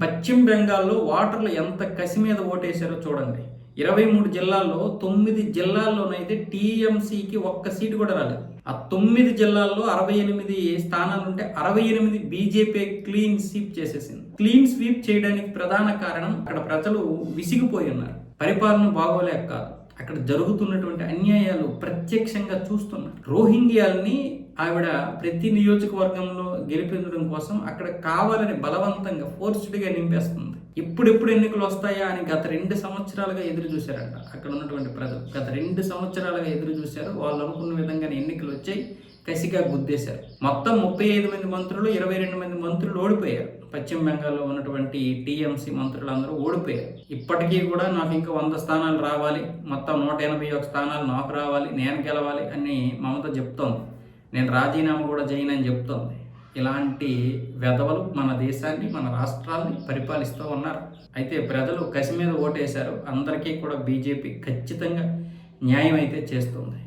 పశ్చిమ బెంగాల్లో ఓటర్లు ఎంత కసి మీద ఓటేశారో చూడండి. 23 జిల్లాల్లో 9 జిల్లాల్లోనైతే టీఎంసీకి ఒక్క సీటు కూడా రాలేదు. ఆ 9 జిల్లాల్లో 68 స్థానాలుంటే 68 బీజేపీ క్లీన్ స్వీప్ చేసేసింది. క్లీన్ స్వీప్ చేయడానికి ప్రధాన కారణం అక్కడ ప్రజలు విసిగిపోయి ఉన్నారు. పరిపాలన బాగోలేక కాదు, అక్కడ జరుగుతున్నటువంటి అన్యాయాలు ప్రత్యక్షంగా చూస్తున్నారు. రోహింగ్యాల్ని ఆవిడ ప్రతి నియోజకవర్గంలో గెలిపించడం కోసం అక్కడ కావాలని బలవంతంగా ఫోర్స్డ్గా నింపేస్తుంది. ఎప్పుడెప్పుడు ఎన్నికలు వస్తాయా అని గత 2 సంవత్సరాలుగా ఎదురు చూశారంట అక్కడ ఉన్నటువంటి ప్రజలు. గత 2 సంవత్సరాలుగా ఎదురు చూశారు. వాళ్ళు అనుకున్న విధంగానే ఎన్నికలు వచ్చాయి, కసిగా గుద్దేశారు. మొత్తం 35 మంది మంత్రులు, 22 మంది మంత్రులు ఓడిపోయారు. పశ్చిమ బెంగాల్లో ఉన్నటువంటి టీఎంసీ మంత్రులు అందరూ ఓడిపోయారు. ఇప్పటికీ కూడా నాకు ఇంకా 100 స్థానాలు రావాలి, మొత్తం 181 స్థానాలు నాకు రావాలి, నేను గెలవాలి అని మమత చెప్తోంది. నేను రాజీనామా కూడా చేయనని చెప్తోంది. ఇలాంటి వెధవలు మన దేశాన్ని, మన రాష్ట్రాల్ని పరిపాలిస్తూ ఉన్నారు. అయితే ప్రజలు కసి మీద ఓటేశారు. అందరికీ కూడా బీజేపీ ఖచ్చితంగా న్యాయం అయితే చేస్తుంది.